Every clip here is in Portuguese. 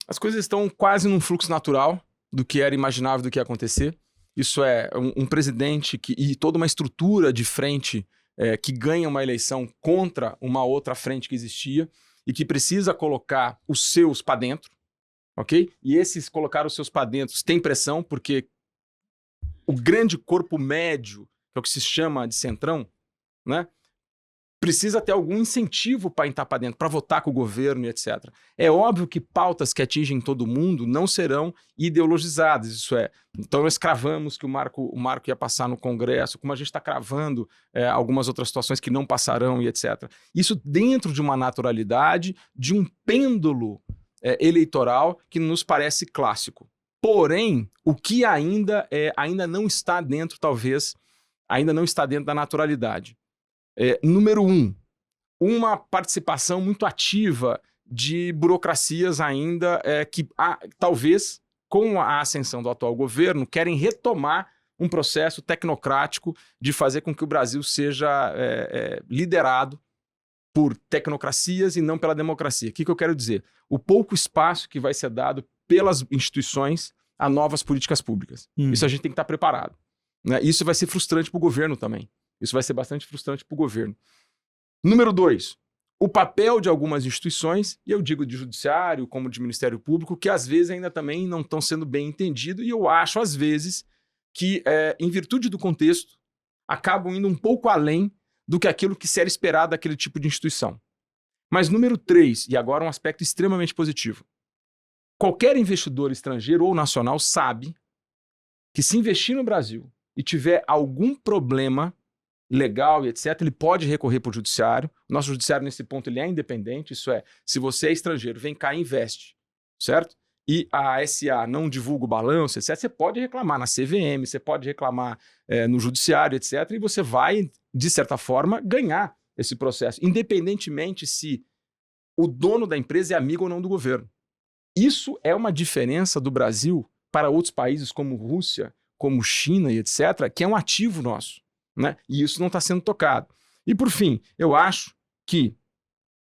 As coisas estão quase num fluxo natural do que era imaginável do que ia acontecer. Isso é um presidente e toda uma estrutura de frente que ganha uma eleição contra uma outra frente que existia e que precisa colocar os seus para dentro, ok? E esses colocar os seus para dentro tem pressão, porque o grande corpo médio, que é o que se chama de centrão, né? Precisa ter algum incentivo para entrar para dentro, para votar com o governo e etc. É óbvio que pautas que atingem todo mundo não serão ideologizadas, isso é. Então nós cravamos que o marco ia passar no Congresso, como a gente está cravando algumas outras situações que não passarão e etc. Isso dentro de uma naturalidade, de um pêndulo eleitoral que nos parece clássico. Porém, o que ainda não está dentro, talvez, ainda não está dentro da naturalidade. Número 1, uma participação muito ativa de burocracias ainda que, talvez, com a ascensão do atual governo, querem retomar um processo tecnocrático de fazer com que o Brasil seja liderado por tecnocracias e não pela democracia. O que eu quero dizer? O pouco espaço que vai ser dado pelas instituições a novas políticas públicas. Isso a gente tem que estar preparado, né? Isso vai ser frustrante para o governo também. Isso vai ser bastante frustrante para o governo. Número 2, o papel de algumas instituições, e eu digo de judiciário, como de Ministério Público, que às vezes ainda também não estão sendo bem entendidos, e eu acho, às vezes, que, em virtude do contexto, acabam indo um pouco além do que aquilo que se era esperado daquele tipo de instituição. Mas número 3, e agora um aspecto extremamente positivo, qualquer investidor estrangeiro ou nacional sabe que se investir no Brasil e tiver algum problema legal e etc., ele pode recorrer para o judiciário. O nosso judiciário, nesse ponto, ele é independente, isso é, se você é estrangeiro, vem cá e investe, certo? E a SA não divulga o balanço, etc., você pode reclamar na CVM, você pode reclamar no judiciário, etc., e você vai, de certa forma, ganhar esse processo, independentemente se o dono da empresa é amigo ou não do governo. Isso é uma diferença do Brasil para outros países como Rússia, como China e etc., que é um ativo nosso, né? E isso não está sendo tocado. E, por fim, eu acho que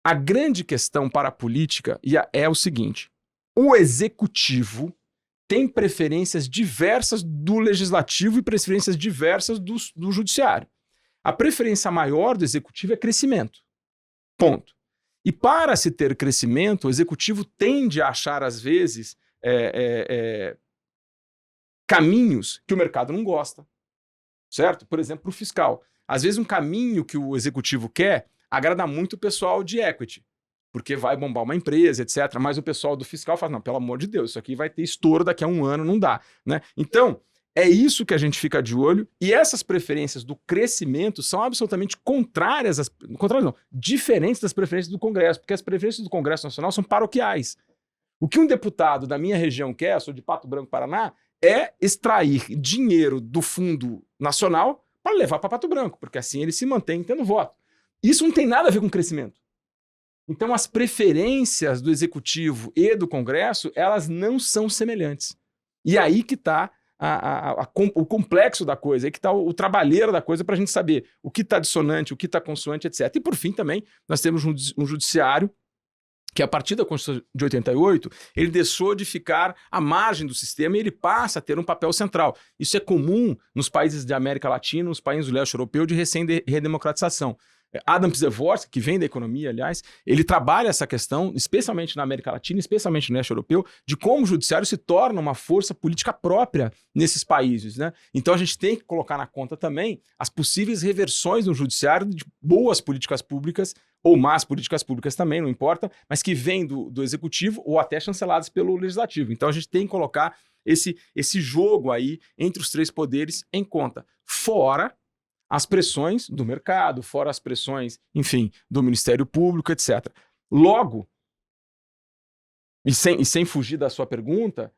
a grande questão para a política é o seguinte: o executivo tem preferências diversas do legislativo e preferências diversas do judiciário. A preferência maior do executivo é crescimento. Ponto. E para se ter crescimento, o executivo tende a achar, às vezes, caminhos que o mercado não gosta. Certo? Por exemplo, para o fiscal. Às vezes um caminho que o executivo quer agrada muito o pessoal de equity, porque vai bombar uma empresa, etc. Mas o pessoal do fiscal fala, não, pelo amor de Deus, isso aqui vai ter estouro daqui a um ano, não dá, né? Então, é isso que a gente fica de olho, e essas preferências do crescimento são absolutamente contrárias, diferentes das preferências do Congresso, porque as preferências do Congresso Nacional são paroquiais. O que um deputado da minha região quer, sou de Pato Branco, Paraná, é extrair dinheiro do Fundo Nacional para levar para Pato Branco, porque assim ele se mantém tendo voto. Isso não tem nada a ver com crescimento. Então as preferências do Executivo e do Congresso, elas não são semelhantes. E aí que está o complexo da coisa, aí que está o trabalheiro da coisa para a gente saber o que está dissonante, o que está consoante, etc. E por fim também, nós temos um judiciário que a partir da Constituição de 88, ele deixou de ficar à margem do sistema e ele passa a ter um papel central. Isso é comum nos países da América Latina, nos países do leste europeu de recém-redemocratização. Adam Przeworski, que vem da economia, aliás, ele trabalha essa questão, especialmente na América Latina, especialmente no leste europeu, de como o judiciário se torna uma força política própria nesses países, né? Então a gente tem que colocar na conta também as possíveis reversões no judiciário de boas políticas públicas ou más políticas públicas também, não importa, mas que vêm do executivo ou até chanceladas pelo legislativo. Então a gente tem que colocar esse jogo aí entre os três poderes em conta, fora as pressões do mercado, fora as pressões, enfim, do Ministério Público, etc. Logo, e sem fugir da sua pergunta,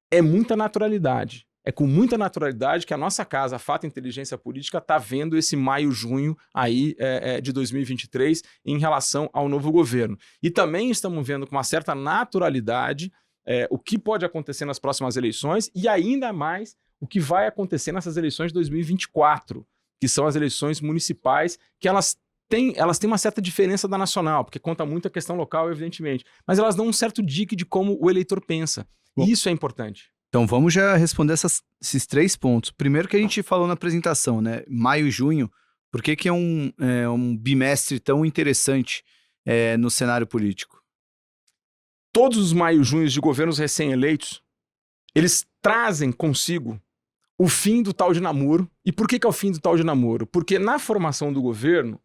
é muita naturalidade. É com muita naturalidade que a nossa casa, a Fato Inteligência Política, está vendo esse maio-junho aí de 2023 em relação ao novo governo. E também estamos vendo com uma certa naturalidade o que pode acontecer nas próximas eleições e ainda mais o que vai acontecer nessas eleições de 2024, que são as eleições municipais, que elas elas têm uma certa diferença da nacional, porque conta muito a questão local, evidentemente. Mas elas dão um certo dique de como o eleitor pensa. Bom, E isso é importante. Então vamos já responder esses 3 pontos. Primeiro que a gente falou na apresentação, né? Maio e junho, por que é um bimestre tão interessante no cenário político? Todos os maio e junho de governos recém-eleitos, eles trazem consigo o fim do tal de namoro. E por que é o fim do tal de namoro? Porque na formação do governo,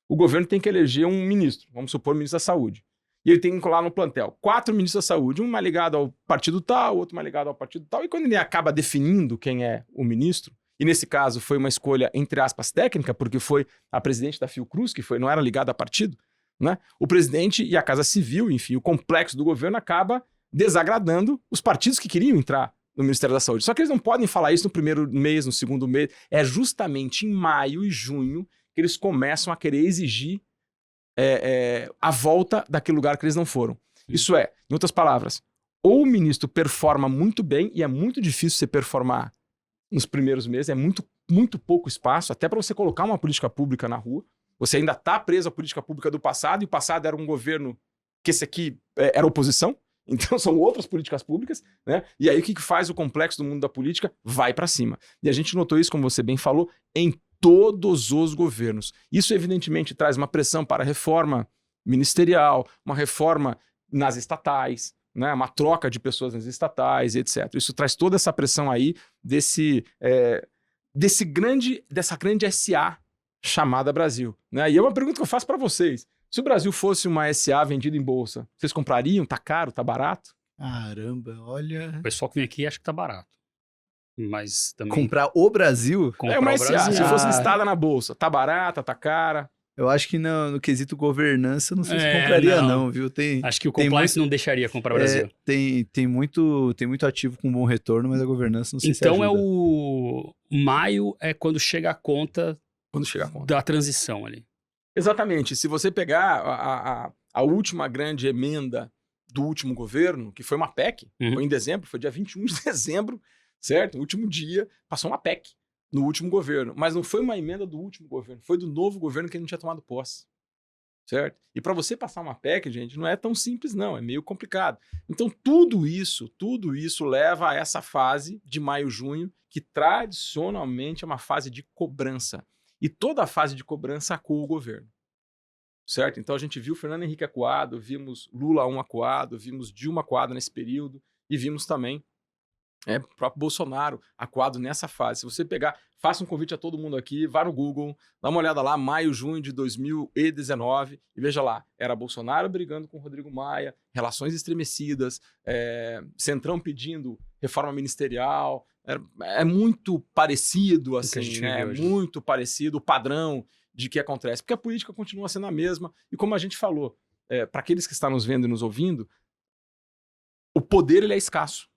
o governo tem que eleger um ministro, vamos supor, o ministro da Saúde. E ele tem que colar no plantel 4 ministros da Saúde, um mais ligado ao partido tal, outro mais ligado ao partido tal. E quando ele acaba definindo quem é o ministro, e nesse caso foi uma escolha, entre aspas, técnica, porque foi a presidente da Fiocruz, que não era ligada a partido, né? O presidente e a Casa Civil, enfim, o complexo do governo acaba desagradando os partidos que queriam entrar no Ministério da Saúde. Só que eles não podem falar isso no primeiro mês, no segundo mês. É justamente em maio e junho que eles começam a querer exigir a volta daquele lugar que eles não foram. Isso é, em outras palavras, ou o ministro performa muito bem, e é muito difícil você performar nos primeiros meses, é muito, muito pouco espaço, até para você colocar uma política pública na rua. Você ainda está preso à política pública do passado, e o passado era um governo que esse aqui era oposição, então são outras políticas públicas, né? E aí o que faz o complexo do mundo da política? Vai para cima. E a gente notou isso, como você bem falou, em todos os governos. Isso, evidentemente, traz uma pressão para a reforma ministerial, uma reforma nas estatais, né? Uma troca de pessoas nas estatais, etc. Isso traz toda essa pressão aí dessa grande SA chamada Brasil, né? E é uma pergunta que eu faço para vocês. Se o Brasil fosse uma SA vendida em bolsa, vocês comprariam? Tá caro? Tá barato? Caramba, olha... O pessoal que vem aqui acha que tá barato. Mas também... Comprar o Brasil? Comprar é uma o SA, Brasil. se fosse listada na bolsa. Tá barata? Tá cara? Eu acho que no quesito governança, não sei se compraria não, viu? Acho que o compliance não deixaria comprar o Brasil. Tem muito ativo com bom retorno, mas a governança não sei se Então ajuda. Maio é quando chega a conta da transição ali. Exatamente. Se você pegar a última grande emenda do último governo, que foi uma PEC, foi em dezembro, foi dia 21 de dezembro, certo? No último dia, passou uma PEC no último governo. Mas não foi uma emenda do último governo, foi do novo governo que ele não tinha tomado posse, certo? E para você passar uma PEC, gente, não é tão simples não, é meio complicado. Então tudo isso leva a essa fase de maio, junho, que tradicionalmente é uma fase de cobrança. E toda a fase de cobrança acuou o governo, certo? Então a gente viu Fernando Henrique acuado, vimos Lula 1 acuado, vimos Dilma acuado nesse período e vimos também o próprio Bolsonaro acuado nessa fase. Se você pegar, faça um convite a todo mundo aqui, vá no Google, dá uma olhada lá, maio, junho de 2019 e veja lá, era Bolsonaro brigando com Rodrigo Maia, relações estremecidas, Centrão pedindo reforma ministerial. É muito parecido, assim, né? Muito parecido o padrão de que acontece, porque a política continua sendo a mesma, e como a gente falou, para aqueles que estão nos vendo e nos ouvindo, o poder ele é escasso,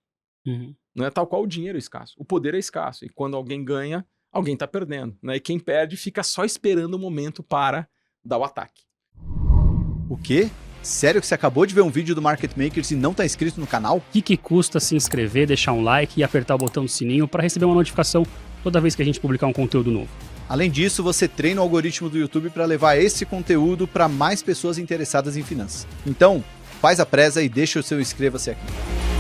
não é tal qual o dinheiro é escasso, o poder é escasso, e quando alguém ganha, alguém está perdendo, né? E quem perde fica só esperando o momento para dar o ataque. O quê? Sério que você acabou de ver um vídeo do Market Makers e não está inscrito no canal? O que custa se inscrever, deixar um like e apertar o botão do sininho para receber uma notificação toda vez que a gente publicar um conteúdo novo? Além disso, você treina o algoritmo do YouTube para levar esse conteúdo para mais pessoas interessadas em finanças. Então, faz a presa e deixa o seu inscreva-se aqui.